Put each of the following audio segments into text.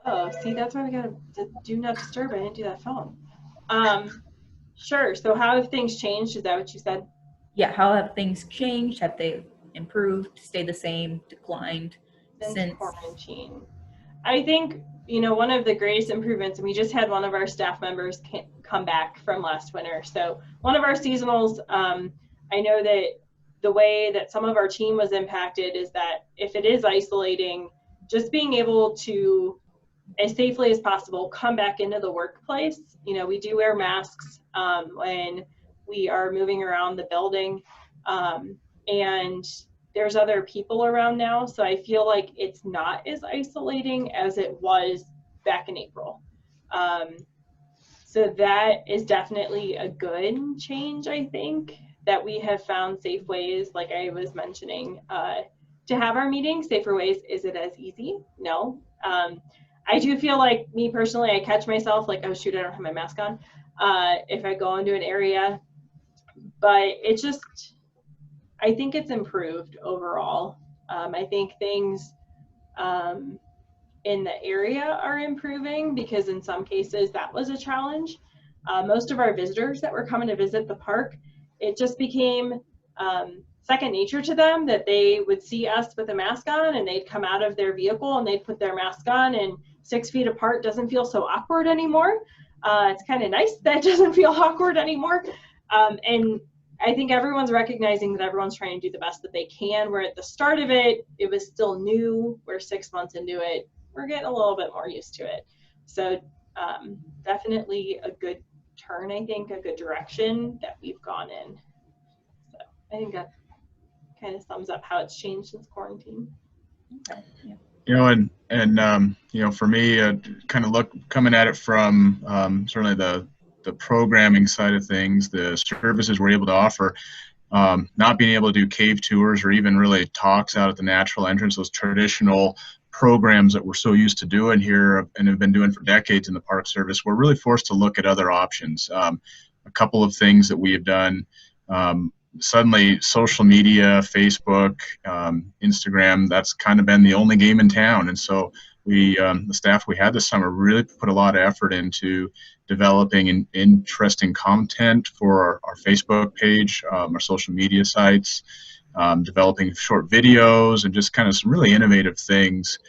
Oh, see, that's why we gotta do not disturb. I didn't do that phone. Um, sure. So how have things changed? Is that what you said? Yeah, how have things changed? Have they improved, stayed the same, declined Since since? quarantine? I think, one of the greatest improvements, and we just had one of our staff members come back from last winter. So one of our seasonals, I know that the way that some of our team was impacted is that if it is isolating, just being able to, as safely as possible, come back into the workplace. We do wear masks when we are moving around the building. And there's other people around now. So I feel like it's not as isolating as it was back in April. Um, so that is definitely a good change, I think, that we have found safe ways, like I was mentioning, to have our meetings. Safer ways. Is it as easy? No. I do feel like, me personally, I catch myself like, oh shoot, I don't have my mask on, if I go into an area. But it just, I think it's improved overall. I think things um, in the area are improving because in some cases that was a challenge. Most of our visitors that were coming to visit the park, it just became second nature to them that they would see us with a mask on and they'd come out of their vehicle and they'd put their mask on, and 6 feet apart doesn't feel so awkward anymore. It's kind of nice that it doesn't feel awkward anymore. And I think everyone's recognizing that everyone's trying to do the best that they can. Where at the start of it, it was still new. We're 6 months into it. We're getting a little bit more used to it. So definitely a good turn, I think, a good direction that we've gone in. So I think that kind of sums up how it's changed since quarantine. Okay, yeah. For me, kind of coming at it from certainly the programming side of things, the services we're able to offer. Not being able to do cave tours or even really talks out at the natural entrance, those traditional programs that we're so used to doing here and have been doing for decades in the Park Service, we're really forced to look at other options. A couple of things that we have done. Suddenly, social media, Facebook, Instagram, that's kind of been the only game in town. And so the staff we had this summer really put a lot of effort into developing interesting content for our Facebook page, our social media sites, developing short videos, and just kind of some really innovative things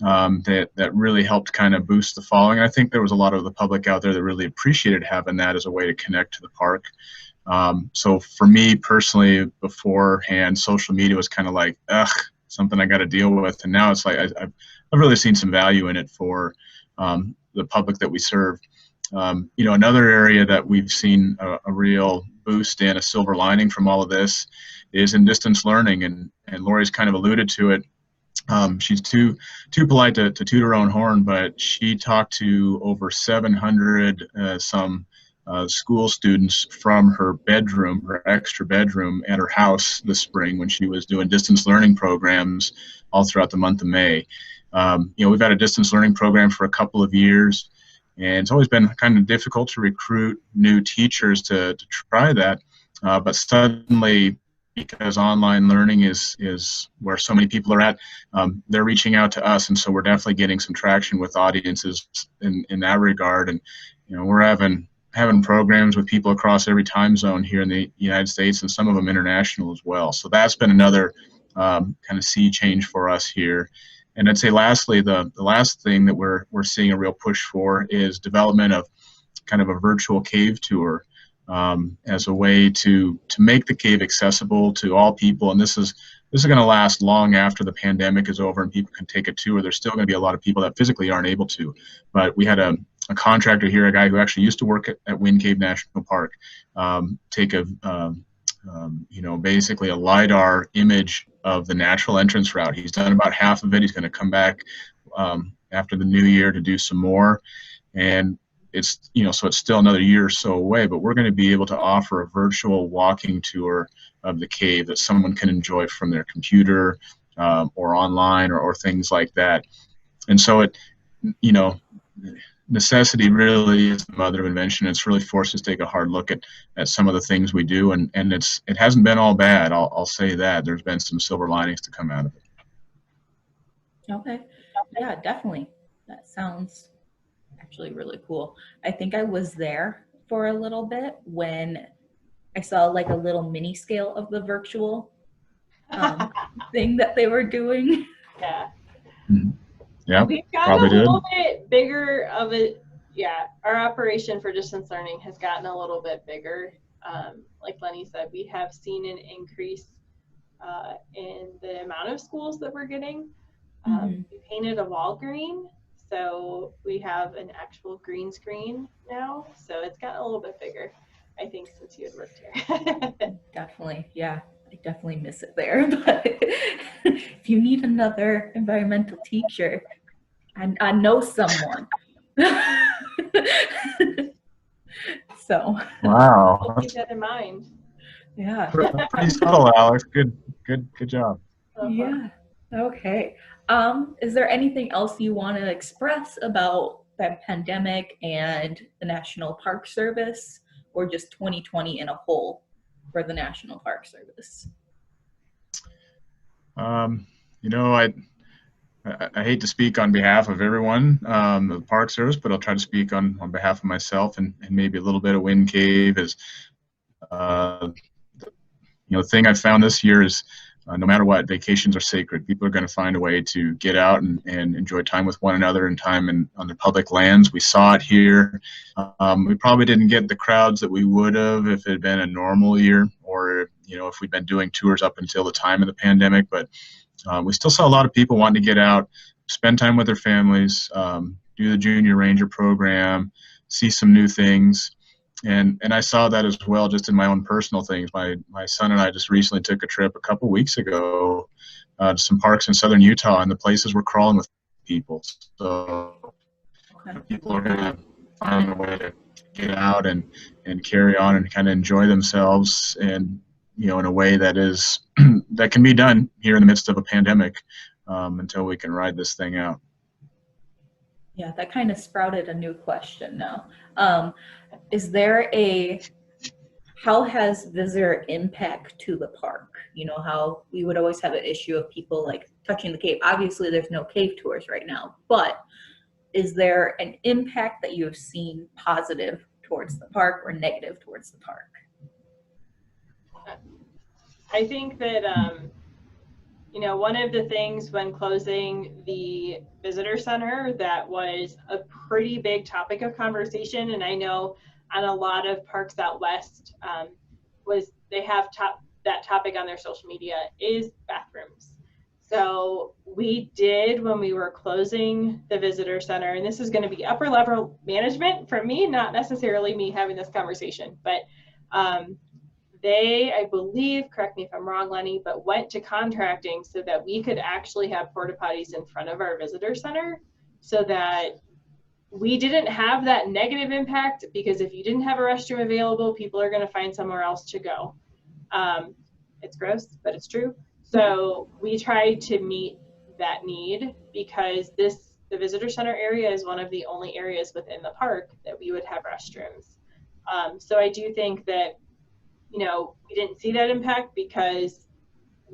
that really helped kind of boost the following. I think there was a lot of the public out there that really appreciated having that as a way to connect to the park. So for me personally, beforehand, social media was kind of like, ugh, something I got to deal with. And now it's like I've really seen some value in it for the public that we serve. Another area that we've seen a real boost in, a silver lining from all of this, is in distance learning. And Lori's kind of alluded to it. She's too polite to toot her own horn, but she talked to over 700 school students from her bedroom, her extra bedroom at her house this spring when she was doing distance learning programs all throughout the month of May. We've had a distance learning program for a couple of years, and it's always been kind of difficult to recruit new teachers to try that. But suddenly, because online learning is where so many people are at, they're reaching out to us, and so we're definitely getting some traction with audiences in that regard. And we're having programs with people across every time zone here in the United States, and some of them international as well. So that's been another kind of sea change for us here. And I'd say lastly, the last thing that we're seeing a real push for is development of kind of a virtual cave tour as a way to make the cave accessible to all people. And this is going to last long after the pandemic is over and people can take a tour. There's still going to be a lot of people that physically aren't able to. But we had a contractor here, a guy who actually used to work at Wind Cave National Park, take basically a LiDAR image of the natural entrance route. He's done about half of it. He's going to come back after the new year to do some more. And it's so it's still another year or so away, but we're going to be able to offer a virtual walking tour of the cave that someone can enjoy from their computer or online or things like that. And so necessity really is the mother of invention. It's really forced us to take a hard look at some of the things we do, and it hasn't been all bad. I'll say that there's been some silver linings to come out of it. Okay. Yeah, definitely. That sounds actually really cool. I think I was there for a little bit when I saw like a little mini scale of the virtual thing that they were doing. Yeah. Yeah, We've gotten probably a did. little bit bigger of it. Yeah, our operation for distance learning has gotten a little bit bigger. Like Lenny said, we have seen an increase in the amount of schools that we're getting. We painted a wall green, so we have an actual green screen now. So it's gotten a little bit bigger, I think, since you had worked here. Definitely, yeah. I definitely miss it there. But if you need another environmental teacher, I know someone. So. Wow. We'll keep that in mind. Yeah. Pretty subtle, Alex. Good job. Yeah. Okay. Is there anything else you want to express about the pandemic and the National Park Service, or just 2020 in a whole for the National Park Service? You know, I hate to speak on behalf of everyone, the Park Service, but I'll try to speak on behalf of myself and maybe a little bit of Wind Cave. Is the thing I've found this year is no matter what, vacations are sacred. People are going to find a way to get out and enjoy time with one another and time on the public lands. We saw it here. We probably didn't get the crowds that we would have if it had been a normal year, or if we'd been doing tours up until the time of the pandemic. But we still saw a lot of people wanting to get out, spend time with their families, do the Junior Ranger program, see some new things. And I saw that as well just in my own personal things. My son and I just recently took a trip a couple weeks ago to some parks in southern Utah, and the places were crawling with people. So people are going to find a way to get out and carry on and kind of enjoy themselves, and in a way that is that can be done here in the midst of a pandemic until we can ride this thing out. Yeah, that kind of sprouted a new question now. Is there how has visitor impact to the park? How we would always have an issue of people like touching the cave. Obviously, there's no cave tours right now, but is there an impact that you have seen positive towards the park or negative towards the park? I think that, one of the things when closing the visitor center that was a pretty big topic of conversation, and I know on a lot of parks out west, was they have that topic on their social media, is bathrooms. So we did, when we were closing the visitor center, and this is going to be upper level management from me, not necessarily me having this conversation, but they, I believe, correct me if I'm wrong, Lenny, but went to contracting so that we could actually have porta potties in front of our visitor center, so that we didn't have that negative impact, because if you didn't have a restroom available, people are going to find somewhere else to go. It's gross, but it's true. So we tried to meet that need, because the visitor center area is one of the only areas within the park that we would have restrooms. So I do think that we didn't see that impact because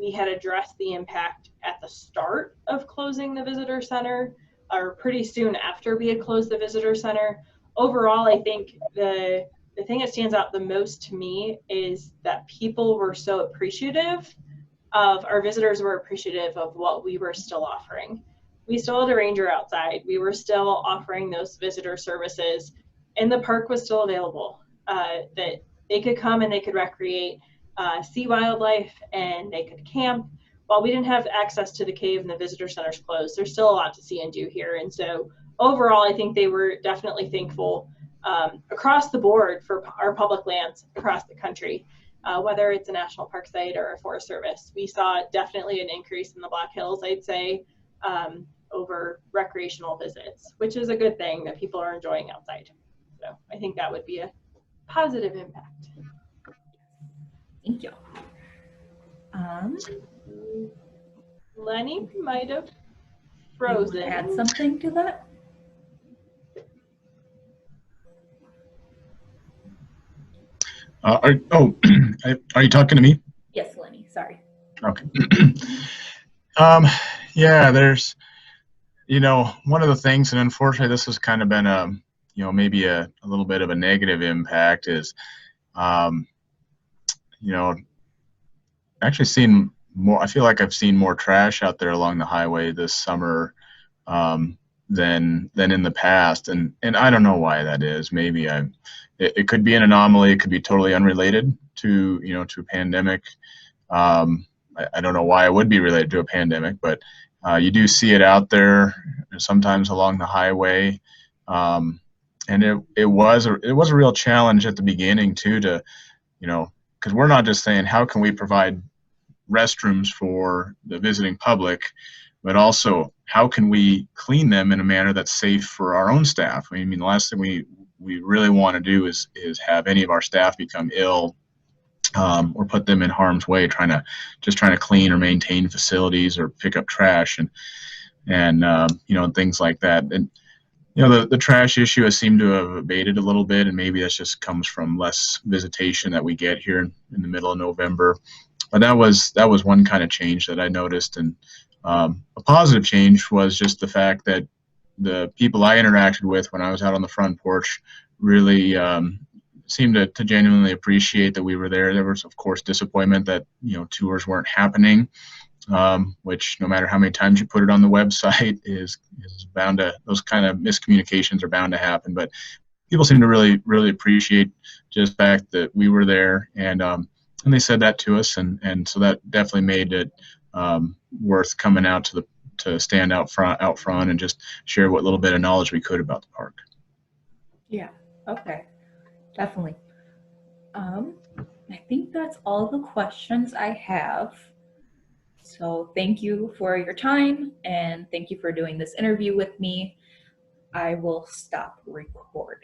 we had addressed the impact at the start of closing the visitor center, or pretty soon after we had closed the visitor center. Overall, I think the thing that stands out the most to me is that people were so appreciative our visitors were appreciative of what we were still offering. We still had a ranger outside. We were still offering those visitor services, and the park was still available, that they could come and they could recreate, see wildlife, and they could camp. While we didn't have access to the cave and the visitor center's closed, there's still a lot to see and do here. And so overall, I think they were definitely thankful across the board for our public lands across the country, whether it's a national park site or a forest service. We saw definitely an increase in the Black Hills, I'd say, over recreational visits, which is a good thing that people are enjoying outside. So I think that would be a positive impact. Thank you. Lenny might have frozen. Add something to that? Are you talking to me? Yes, Lenny, sorry. Okay. Yeah, one of the things, and unfortunately this has kind of been maybe a little bit of a negative impact is, um, you know, actually seen more, I feel like I've seen more trash out there along the highway this summer, than in the past. And I don't know why that is. Maybe it could be an anomaly. It could be totally unrelated to, to a pandemic. I don't know why it would be related to a pandemic, but you do see it out there sometimes along the highway. And it was a real challenge at the beginning too, to, because we're not just saying how can we provide restrooms for the visiting public, but also how can we clean them in a manner that's safe for our own staff. I mean, the last thing we really want to do is have any of our staff become ill, or put them in harm's way trying to clean or maintain facilities or pick up trash and things like that. And the trash issue has seemed to have abated a little bit, and maybe that just comes from less visitation that we get here in the middle of November. But that was one kind of change that I noticed. And a positive change was just the fact that the people I interacted with when I was out on the front porch really seemed to genuinely appreciate that we were there. There was, of course, disappointment that tours weren't happening, which no matter how many times you put it on the website is bound to, those kind of miscommunications are bound to happen. But people seem to really appreciate just the fact that we were there, and they said that to us, and so that definitely made it worth coming out to stand out front and just share what little bit of knowledge we could about the park. Yeah. Okay. Definitely. I think that's all the questions I have. So thank you for your time, and thank you for doing this interview with me. I will stop recording.